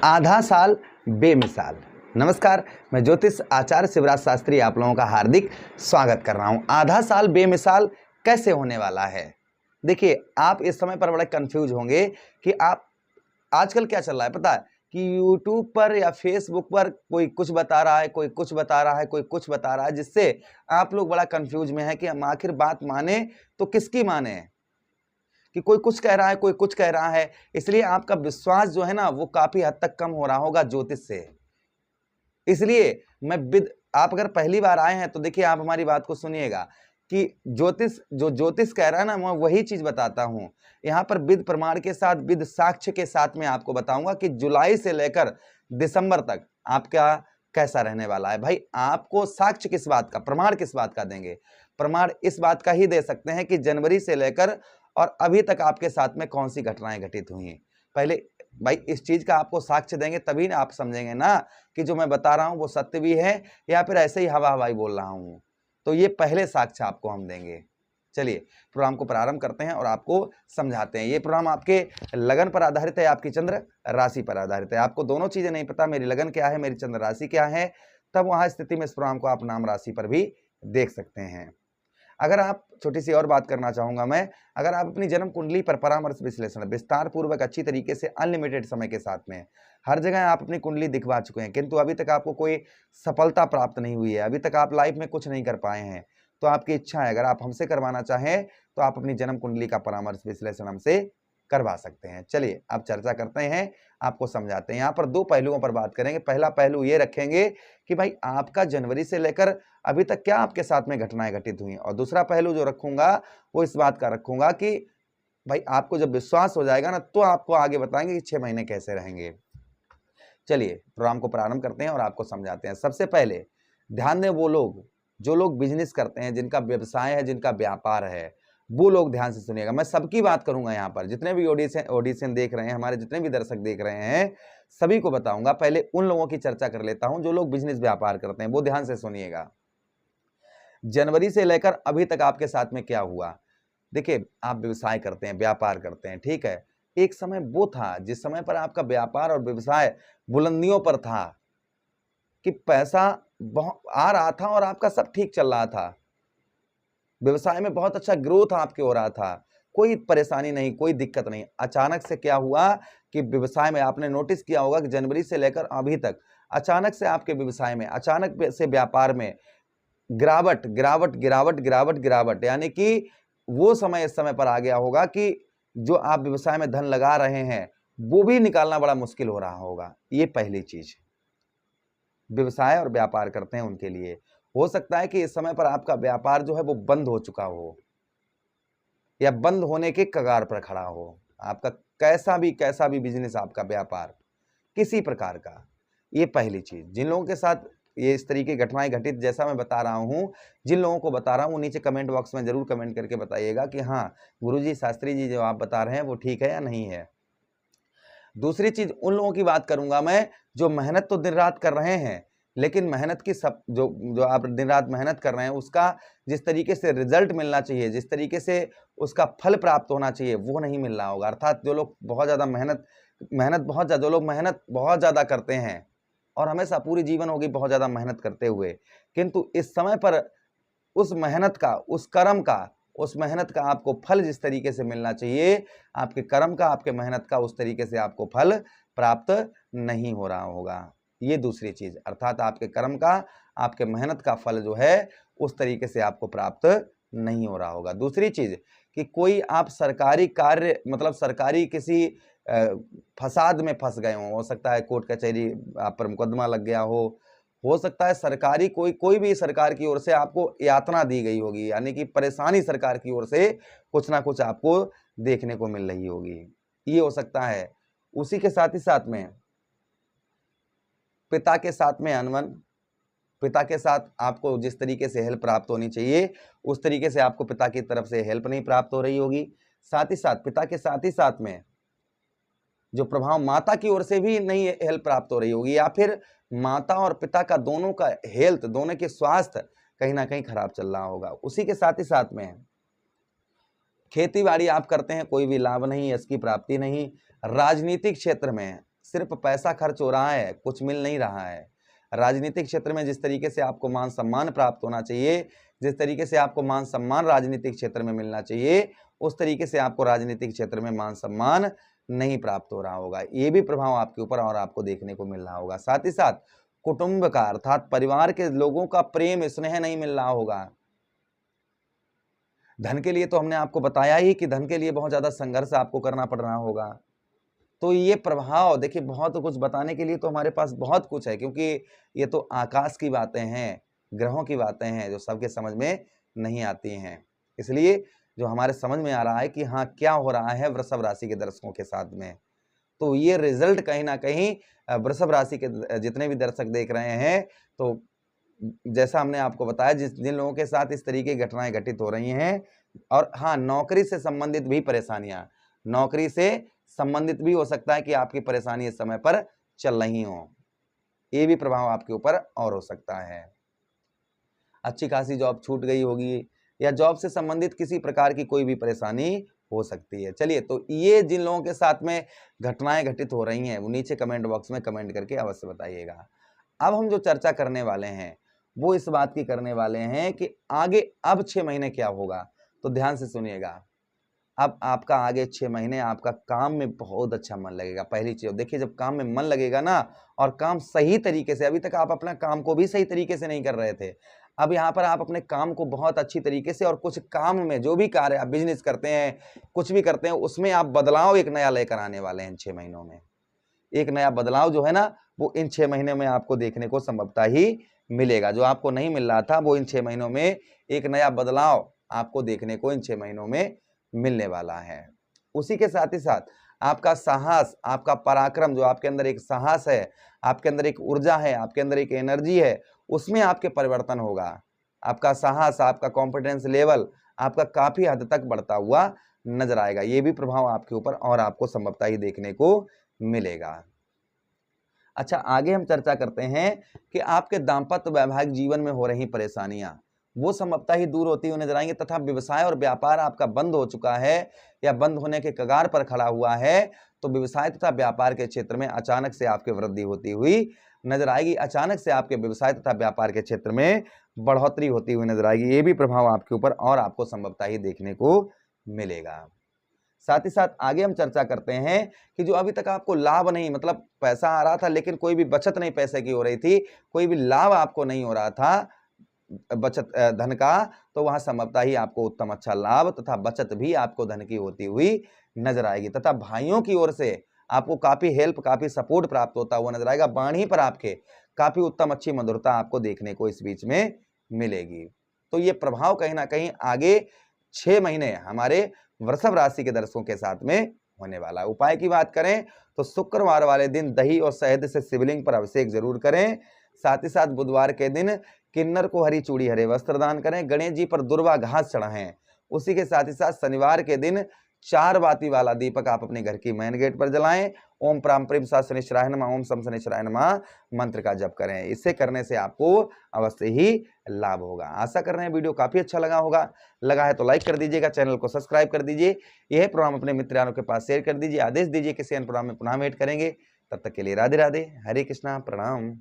आधा साल बेमिसाल। नमस्कार, मैं ज्योतिष आचार्य शिवराज शास्त्री आप लोगों का हार्दिक स्वागत कर रहा हूं। आधा साल बेमिसाल कैसे होने वाला है? देखिए, आप इस समय पर बड़े कंफ्यूज होंगे कि आप आजकल क्या चल रहा है पता है कि यूट्यूब पर या फेसबुक पर कोई कुछ बता रहा है, कोई कुछ बता रहा है, कोई कुछ बता रहा है, जिससे आप लोग बड़ा कंफ्यूज में है कि हम आखिर बात माने तो किसकी माने, कि कोई कुछ कह रहा है, कोई कुछ कह रहा है। इसलिए आपका विश्वास जो है ना वो काफी हद तक कम हो रहा होगा ज्योतिष से। इसलिए आप अगर पहली बार आए हैं तो देखिए, आप हमारी बात को सुनिएगा कि ज्योतिष कह रहा है ना, मैं वही चीज बताता हूं। यहाँ पर विद प्रमाण के साथ, विद साक्ष्य के साथ मैं आपको बताऊंगा कि जुलाई से लेकर दिसंबर तक आपका कैसा रहने वाला है। भाई, आपको साक्ष्य किस बात का, प्रमाण किस बात का देंगे? प्रमाण इस बात का ही दे सकते हैं कि जनवरी से लेकर और अभी तक आपके साथ में कौन सी घटनाएं घटित हुई हैं। पहले भाई इस चीज का आपको साक्ष्य देंगे तभी ना आप समझेंगे ना कि जो मैं बता रहा हूं वो सत्य भी है या फिर ऐसे ही हवा हवाई बोल रहा हूं। तो ये पहले साक्ष्य आपको हम देंगे। चलिए प्रोग्राम को प्रारंभ करते हैं और आपको समझाते हैं। ये प्रोग्राम आपके लगन पर आधारित है, आपकी चंद्र राशि पर आधारित है। आपको दोनों चीजें नहीं पता, मेरी लगन क्या है, मेरी चंद्र राशि क्या है, तब वहां स्थिति में इस प्रोग्राम को आप नाम राशि पर भी देख सकते हैं। अगर आप छोटी सी और बात करना चाहूंगा मैं, अगर आप अपनी जन्म कुंडली पर परामर्श विश्लेषण विस्तार पूर्वक अच्छी तरीके से अनलिमिटेड समय के साथ में हर जगह आप अपनी कुंडली दिखवा चुके हैं, किंतु अभी तक आपको कोई सफलता प्राप्त नहीं हुई है, अभी तक आप लाइफ में कुछ नहीं कर पाए हैं, तो आपकी इच्छा है अगर आप हमसे करवाना चाहें तो आप अपनी जन्म कुंडली का परामर्श विश्लेषण हमसे करवा सकते हैं। चलिए अब चर्चा करते हैं, आपको समझाते हैं। यहाँ पर दो पहलुओं पर बात करेंगे। पहला पहलू ये रखेंगे कि भाई आपका जनवरी से लेकर अभी तक क्या आपके साथ में घटनाएं घटित हुई, और दूसरा पहलू जो रखूंगा वो इस बात का रखूंगा कि भाई आपको जब विश्वास हो जाएगा ना तो आपको आगे बताएंगे कि 6 महीने कैसे रहेंगे। चलिए प्रोग्राम को प्रारंभ करते हैं और आपको समझाते हैं। सबसे पहले ध्यान दें, वो लोग जो लोग बिजनेस करते हैं, जिनका व्यवसाय है, जिनका व्यापार है, वो लोग ध्यान से सुनिएगा। मैं सबकी बात करूंगा, यहाँ पर जितने भी ऑडिशन देख रहे हैं, हमारे जितने भी दर्शक देख रहे हैं, सभी को बताऊंगा। पहले उन लोगों की चर्चा कर लेता हूं जो लोग बिजनेस व्यापार करते हैं, वो ध्यान से सुनिएगा। जनवरी से लेकर अभी तक आपके साथ में क्या हुआ। देखिए, आप व्यवसाय करते हैं, व्यापार करते हैं, ठीक है। एक समय वो था जिस समय पर आपका व्यापार और व्यवसाय बुलंदियों पर था, कि पैसा बहुत आ रहा था और आपका सब ठीक चल रहा था, व्यवसाय में बहुत अच्छा ग्रोथ आपके हो रहा था, कोई परेशानी नहीं, कोई दिक्कत नहीं। अचानक से क्या हुआ कि व्यवसाय में आपने नोटिस किया होगा कि जनवरी से लेकर अभी तक अचानक से आपके व्यवसाय में, अचानक से व्यापार में गिरावट गिरावट गिरावट गिरावट गिरावट, यानी कि वो समय इस समय पर आ गया होगा कि जो आप व्यवसाय में धन लगा रहे हैं वो भी निकालना बड़ा मुश्किल हो रहा होगा। ये पहली चीज व्यवसाय और व्यापार करते हैं उनके लिए। हो सकता है कि इस समय पर आपका व्यापार जो है वो बंद हो चुका हो या बंद होने के कगार पर खड़ा हो। आपका कैसा भी बिजनेस, आपका व्यापार किसी प्रकार का, ये पहली चीज। जिन लोगों के साथ ये इस तरीके की घटनाएं घटित, जैसा मैं बता रहा हूं, जिन लोगों को बता रहा हूं, नीचे कमेंट बॉक्स में जरूर कमेंट करके बताइएगा कि हाँ गुरुजी, शास्त्री जी जो आप बता रहे हैं वो ठीक है या नहीं है। दूसरी चीज, उन लोगों की बात करूंगा मैं जो मेहनत तो दिन रात कर रहे हैं, लेकिन मेहनत की जो आप दिन रात मेहनत कर रहे हैं उसका जिस तरीके से रिजल्ट मिलना चाहिए, जिस तरीके से उसका फल प्राप्त होना चाहिए, वो नहीं मिल रहा होगा। अर्थात जो लोग बहुत ज्यादा मेहनत बहुत ज्यादा करते हैं और हमेशा पूरी जीवन होगी बहुत ज्यादा मेहनत करते हुए, किंतु इस समय पर उस मेहनत का, उस मेहनत का आपको फल जिस तरीके से मिलना चाहिए, आपके कर्म का, आपके मेहनत का उस तरीके से आपको फल प्राप्त नहीं हो रहा होगा। ये दूसरी चीज, अर्थात आपके कर्म का, आपके मेहनत का फल जो है उस तरीके से आपको प्राप्त नहीं हो रहा होगा। दूसरी चीज कि कोई आप सरकारी कार्य, मतलब सरकारी किसी फसाद में फंस गए हो सकता है कोर्ट कचहरी आप पर मुकदमा लग गया हो सकता है सरकारी कोई भी सरकार की ओर से आपको यातना दी गई होगी, यानी कि परेशानी सरकार की ओर से कुछ ना कुछ आपको देखने को मिल रही होगी, ये हो सकता है। उसी के साथ ही साथ में पिता के साथ में अनबन, पिता के साथ आपको जिस तरीके से हेल्प प्राप्त होनी चाहिए उस तरीके से आपको पिता की तरफ से हेल्प नहीं प्राप्त हो रही होगी। साथ ही साथ पिता के साथ ही साथ में जो प्रभाव माता की ओर से भी नहीं हेल्प प्राप्त हो रही होगी, या फिर माता और पिता का दोनों का हेल्थ, दोनों के स्वास्थ्य कहीं ना कहीं खराब चल रहा होगा। उसी के साथ ही साथ में खेती बाड़ी आप करते हैं, कोई भी लाभ नहीं, यश की प्राप्ति नहीं। राजनीतिक क्षेत्र में सिर्फ पैसा खर्च हो रहा है, कुछ मिल नहीं रहा है। राजनीतिक क्षेत्र में जिस तरीके से आपको मान सम्मान प्राप्त होना चाहिए, जिस तरीके से आपको मान सम्मान राजनीतिक क्षेत्र में मिलना चाहिए, उस तरीके से आपको राजनीतिक क्षेत्र में मान सम्मान नहीं प्राप्त हो रहा होगा। ये भी प्रभाव आपके ऊपर और आपको देखने को मिल रहा होगा। साथ ही साथ कुटुंब का अर्थात परिवार के लोगों का प्रेम स्नेह नहीं मिल रहा होगा। धन के लिए तो हमने आपको बताया ही कि धन के लिए बहुत ज्यादा संघर्ष आपको करना पड़ रहा होगा। तो ये प्रभाव देखिए, बहुत कुछ बताने के लिए तो हमारे पास बहुत कुछ है, क्योंकि ये तो आकाश की बातें हैं, ग्रहों की बातें हैं जो सबके समझ में नहीं आती हैं। इसलिए जो हमारे समझ में आ रहा है कि हाँ क्या हो रहा है वृषभ राशि के दर्शकों के साथ में, तो ये रिजल्ट कहीं ना कहीं वृषभ राशि के जितने भी दर्शक देख रहे हैं, तो जैसा हमने आपको बताया, जिन लोगों के साथ इस तरीके की घटनाएं घटित हो रही हैं, और हाँ नौकरी से संबंधित भी परेशानियां, नौकरी से संबंधित भी हो सकता है कि आपकी परेशानी इस समय पर चल रही हो, ये भी प्रभाव आपके ऊपर और हो सकता है। अच्छी खासी जॉब छूट गई होगी या जॉब से संबंधित किसी प्रकार की कोई भी परेशानी हो सकती है। चलिए, तो ये जिन लोगों के साथ में घटनाएं घटित हो रही हैं वो नीचे कमेंट बॉक्स में कमेंट करके अवश्य बताइएगा। अब हम जो चर्चा करने वाले हैं वो इस बात की करने वाले हैं कि आगे अब 6 महीने क्या होगा। तो ध्यान से सुनिएगा। अब आपका आगे 6 महीने आपका काम में बहुत अच्छा मन लगेगा। पहली चीज देखिए, जब काम में मन लगेगा ना, और काम सही तरीके से, अभी तक आप अपना काम को भी सही तरीके से नहीं कर रहे थे, अब यहाँ पर आप अपने काम को बहुत अच्छी तरीके से, और कुछ काम में जो भी कार्य आप बिजनेस करते हैं, कुछ भी करते हैं, उसमें आप बदलाव एक नया लेकर आने वाले हैं 6 महीनों में। एक नया बदलाव जो है ना, वो इन 6 महीने में आपको देखने को संभवतः ही मिलेगा। जो आपको नहीं मिल रहा था वो इन 6 महीनों में एक नया बदलाव आपको देखने को इन 6 महीनों में मिलने वाला है। उसी के साथ ही साथ आपका साहस, आपका पराक्रम, जो आपके अंदर एक साहस है, आपके अंदर एक ऊर्जा है, आपके अंदर एक एनर्जी है, उसमें आपके परिवर्तन होगा। आपका साहस, आपका कॉन्फिडेंस लेवल आपका काफी हद तक बढ़ता हुआ नजर आएगा। ये भी प्रभाव आपके ऊपर और आपको संभवतः ही देखने को मिलेगा। अच्छा, आगे हम चर्चा करते हैं कि आपके दाम्पत्य वैवाहिक जीवन में हो रही परेशानियां वो संभवतः ही दूर होती हुई नजर आएंगे, तथा व्यवसाय और व्यापार आपका बंद हो चुका है या बंद होने के कगार पर खड़ा हुआ है, तो व्यवसाय तथा व्यापार के क्षेत्र में अचानक से आपकी वृद्धि होती हुई नजर आएगी। अचानक से आपके व्यवसाय तथा व्यापार के क्षेत्र में बढ़ोतरी होती हुई नजर आएगी। ये भी प्रभाव आपके ऊपर और आपको संभवतः ही देखने को मिलेगा। साथ ही साथ आगे हम चर्चा करते हैं कि जो अभी तक आपको लाभ नहीं, मतलब पैसा आ रहा था लेकिन कोई भी बचत नहीं पैसे की हो रही थी, कोई भी लाभ आपको नहीं हो रहा था बचत धन का, तो वहां संभवतः ही आपको उत्तम अच्छा लाभ तथा बचत भी आपको धन की होती हुई नजर आएगी, तथा भाइयों की ओर से आपको काफी हेल्प, काफी सपोर्ट प्राप्त होता हुआ नजर आएगा। वाणी पर आपके काफी उत्तम अच्छी मधुरता आपको देखने को इस बीच में मिलेगी। तो ये प्रभाव कहीं ना कहीं आगे 6 महीने हमारे वृषभ राशि के दर्शकों के साथ में होने वाला है। उपाय की बात करें तो शुक्रवार वाले दिन दही और शहद से शिवलिंग पर अभिषेक जरूर करें। साथ ही साथ बुधवार के दिन किन्नर को हरी चूड़ी हरे वस्त्र दान करें। गणेश जी पर दुर्वा घास चढ़ाएं। उसी के साथ ही साथ शनिवार के दिन 4 बाती वाला दीपक आप अपने घर की मेन गेट पर जलाएं। ओम प्रांप्रिम सा शनिश्चराय नमः, ओम सम शनिश्चराय नमः मंत्र का जप करें। इसे करने से आपको अवश्य ही लाभ होगा। आशा कर रहे हैं वीडियो काफी अच्छा लगा है तो लाइक कर दीजिएगा, चैनल को सब्सक्राइब कर दीजिए। यह प्रोग्राम अपने मित्रों के पास शेयर कर दीजिए। आदेश दीजिए किसी अन्य प्रोग्राम में पुनः भेंट करेंगे। तब तक के लिए राधे राधे, हरे कृष्णा, प्रणाम।